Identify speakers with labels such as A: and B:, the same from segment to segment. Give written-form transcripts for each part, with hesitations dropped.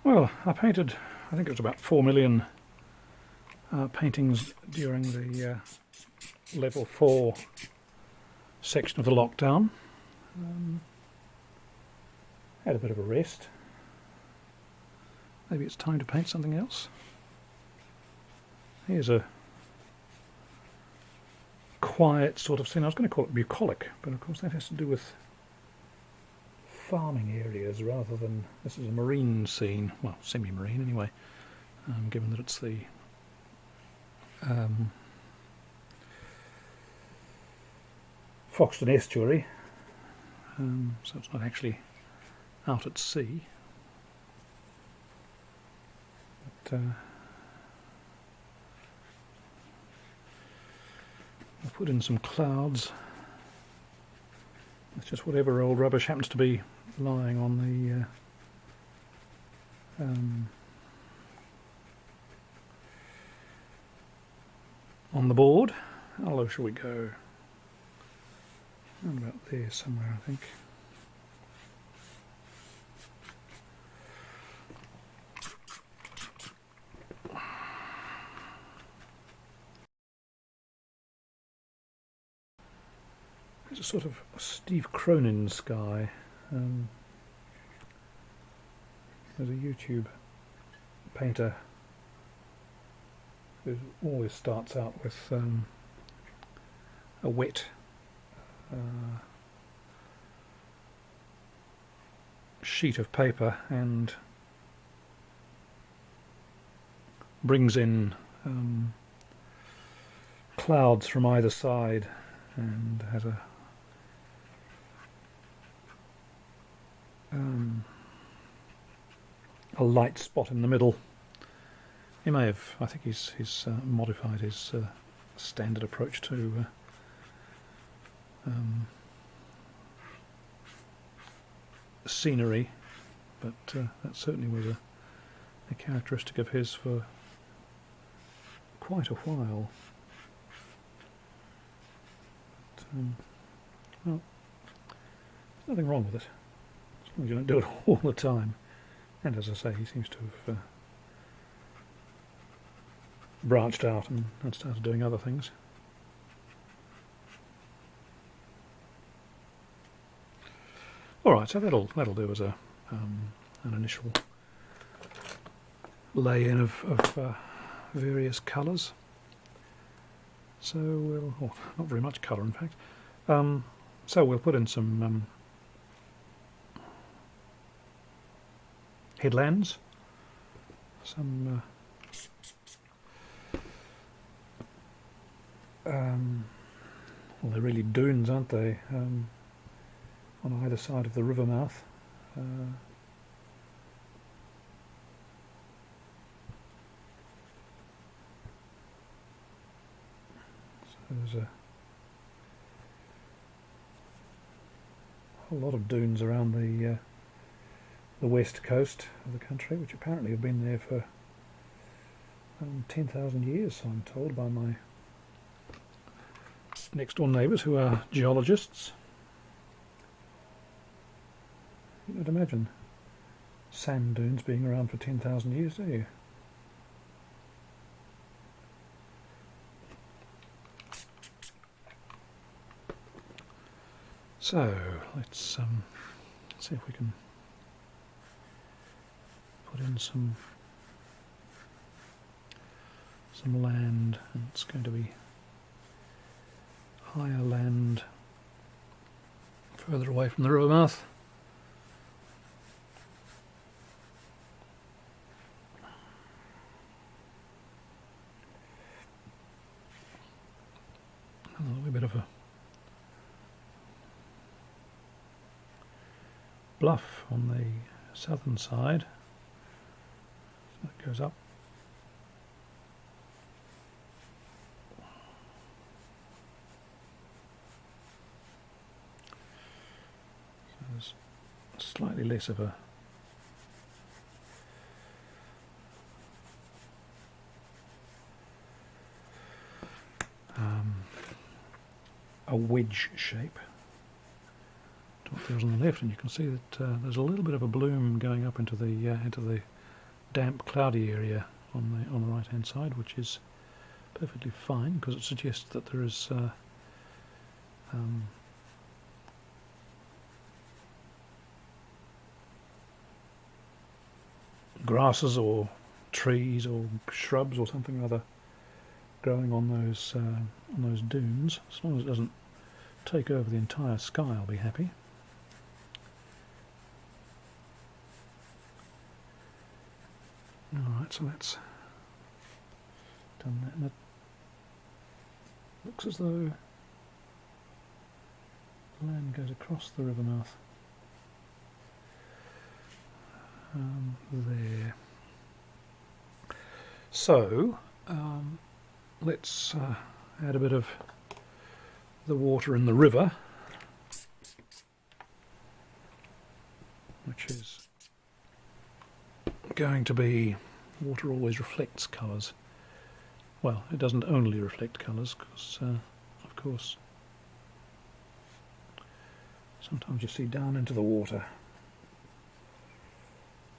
A: Well, I painted, I think it was about 4 million paintings during the level 4 section of the lockdown. Had a bit of a rest. Maybe it's time to paint something else. Here's a quiet sort of scene. I was going to call it bucolic, but of course that has to do with farming areas rather than... This is a marine scene, well, semi-marine anyway, given that it's the Foxton Estuary, so it's not actually out at sea. But I'll put in some clouds. It's just whatever old rubbish happens to be lying on the board. How low shall we go? Around about there somewhere, I think. It's a sort of Steve Cronin sky. There's a YouTube painter who always starts out with a wet sheet of paper and brings in clouds from either side and has a light spot in the middle. He may have, I think he's modified his standard approach to scenery, but that certainly was a characteristic of his for quite a while. But, well, there's nothing wrong with it, as long as you don't do it all the time. And as I say, he seems to have branched out and started doing other things. Alright, so that'll do as an initial lay-in of various colours. So we'll... Oh, not very much colour, in fact. So we'll put in some headlands, some well, they're really dunes, aren't they, on either side of the river mouth. So there's a whole lot of dunes around the west coast of the country, which apparently have been there for 10,000 years, I'm told, by my next door neighbours who are geologists. You don't imagine sand dunes being around for 10,000 years, do you? So let's see if we can put in some land, and it's going to be higher land further away from the river mouth. A little bit of a bluff on the southern side. So that goes up. So there's slightly less of a wedge shape to what there is on the left, and you can see that there's a little bit of a bloom going up into the damp, cloudy area on the right hand side, which is perfectly fine because it suggests that there is grasses or trees or shrubs or something or other growing on those dunes. As long as it doesn't take over the entire sky, I'll be happy. Alright, so that's done that, and it looks as though the land goes across the river mouth. There. So, let's add a bit of the water in the river, which is going to be, water always reflects colours. Well, it doesn't only reflect colours, because of course sometimes you see down into the water,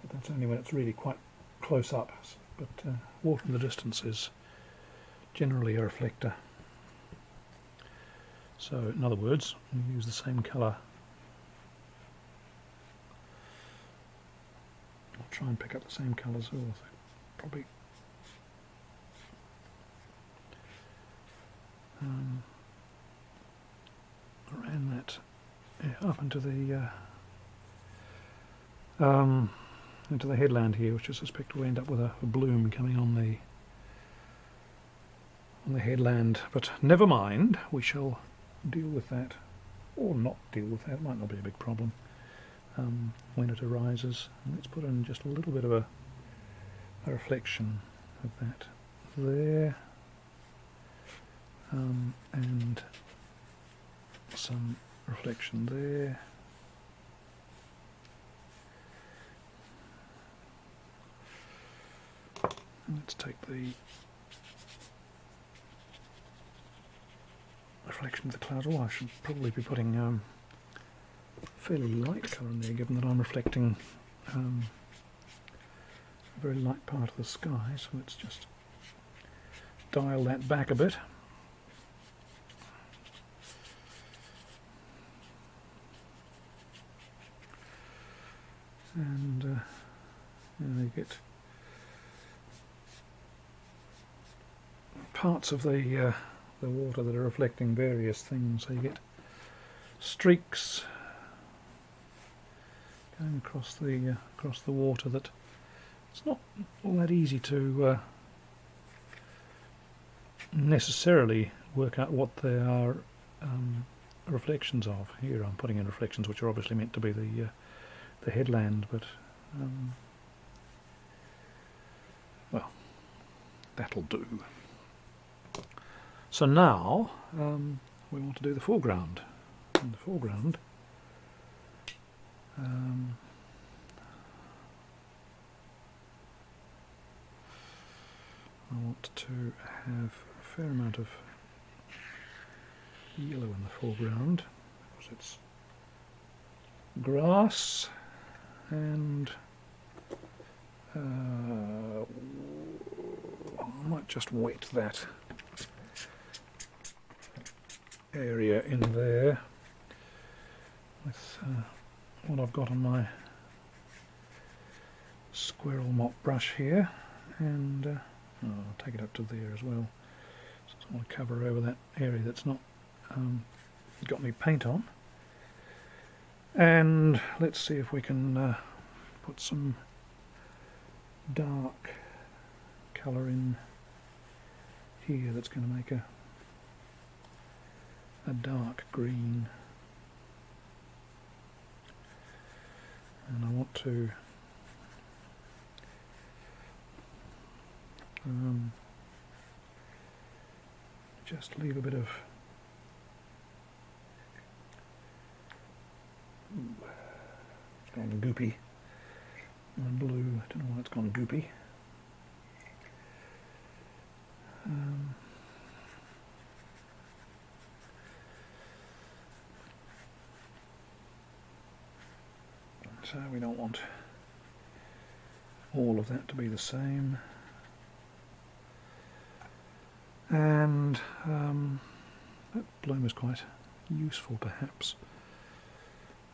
A: but that's only when it's really quite close up. But water in the distance is generally a reflector. So in other words, we use the same colour. I'll try and pick up the same colours. Oh, probably ran that up into the headland here, which I suspect will end up with a bloom coming on the headland. But never mind, we shall deal with that, or not deal with that. It might not be a big problem when it arises. And let's put in just a little bit of a reflection of that there, and some reflection there. Let's take the reflection of the clouds. Oh, I should probably be putting a fairly light colour in there, given that I'm reflecting a very light part of the sky. So let's just dial that back a bit. And you get parts of the water that are reflecting various things. So you get streaks going across the water that it's not all that easy to necessarily work out what they are reflections of. Here I'm putting in reflections which are obviously meant to be the headland, but well, that'll do. So now we want to do the foreground. In the foreground, I want to have a fair amount of yellow in the foreground because it's grass, and I might just wet that area in there with what I've got on my squirrel mop brush here, and I'll take it up to there as well. So I want to cover over that area that's not got any paint on. And let's see if we can put some dark colour in here that's going to make a dark green. And I want to just leave a bit of it's gone goopy. And blue, I don't know why it's gone goopy. So we don't want all of that to be the same. And that bloom is quite useful perhaps,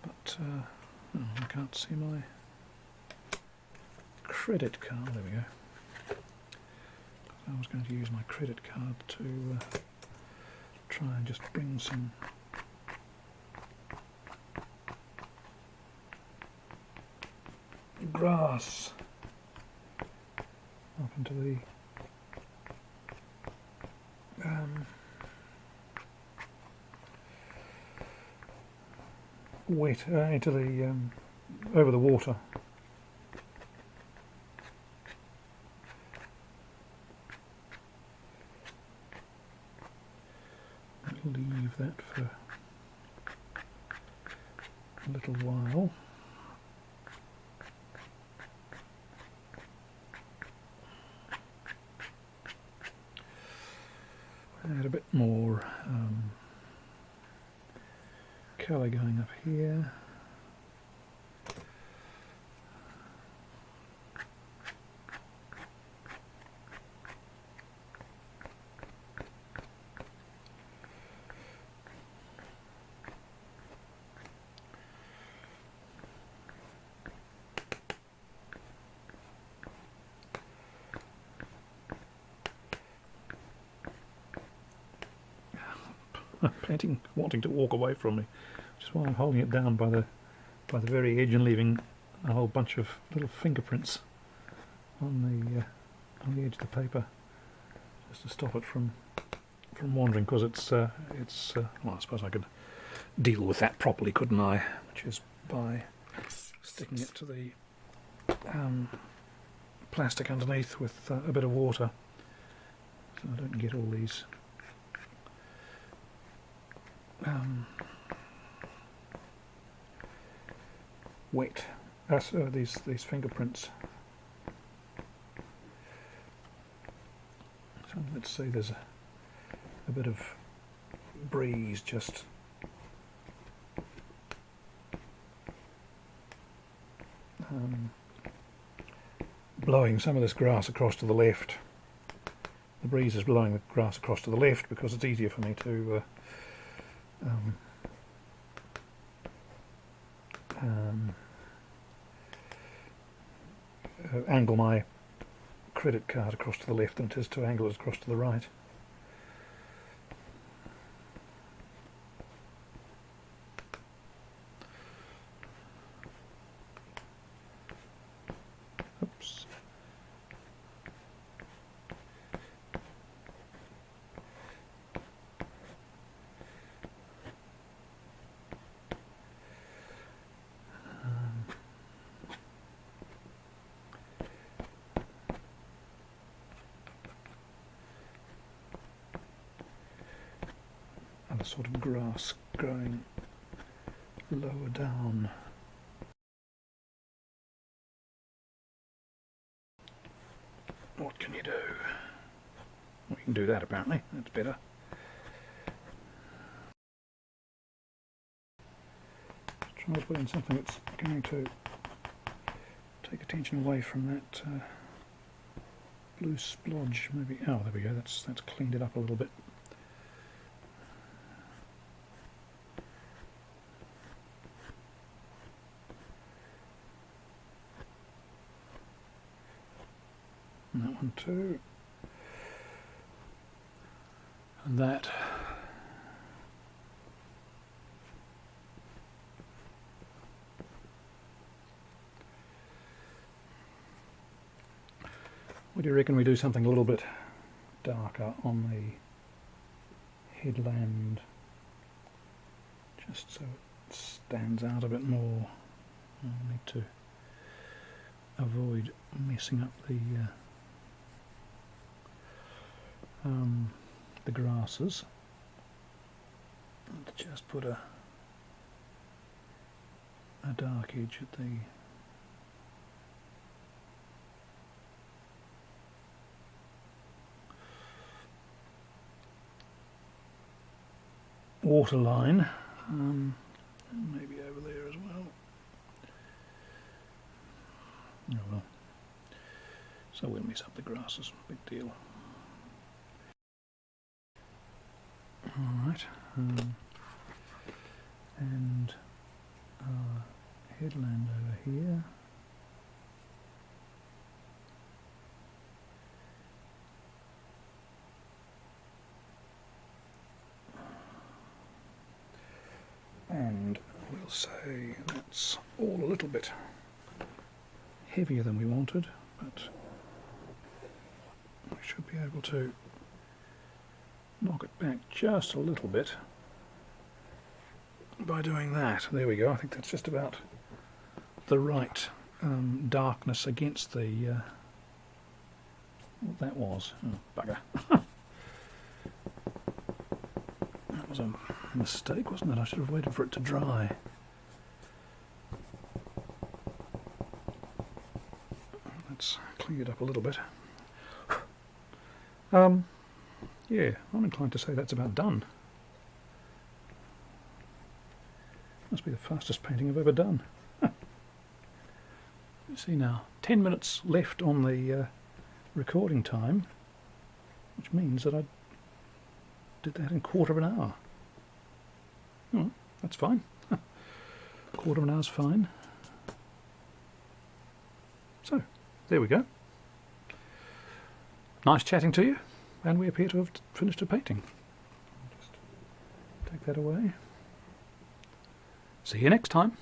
A: but oh, I can't see my credit card. There we go. I was going to use my credit card to try and just bring some grass up into the wet into the over the water. I'll leave that for a little while. Add a bit more colour going up here. Panting, wanting to walk away from me, just while I'm holding it down by the very edge and leaving a whole bunch of little fingerprints on the edge of the paper, just to stop it from wandering. Because it's well, I suppose I could deal with that properly, couldn't I? Which is by sticking it to the plastic underneath with a bit of water, so I don't get all these wet. These fingerprints. So let's see. There's a bit of breeze just blowing some of this grass across to the left. The breeze is blowing the grass across to the left because it's easier for me to angle my credit card across to the left than it is to angle it across to the right. Oops. Other sort of grass growing lower down. What can you do? Well, you can do that apparently, that's better. Try to put in something that's going to take attention away from that blue splodge, maybe. Oh, there we go, that's cleaned it up a little bit. And that one too. And that. What do you reckon we do something a little bit darker on the headland, just so it stands out a bit more? I need to avoid messing up the grasses. Just put a dark edge at the water line, maybe over there as well. Oh well. so we'll mess up the grasses, big deal. Alright, and our headland over here. And we'll say that's all a little bit heavier than we wanted, but we should be able to knock it back just a little bit by doing that. There we go. I think that's just about the right darkness against the what that was. Oh, bugger. That was a mistake, wasn't it? I should have waited for it to dry. Let's clean it up a little bit. Yeah, I'm inclined to say that's about done. Must be the fastest painting I've ever done. You see now, 10 minutes left on the recording time, which means that I did that in a quarter of an hour. Oh, that's fine. Quarter of an hour's fine. So, there we go. Nice chatting to you, and we appear to have finished a painting. Just take that away. See you next time.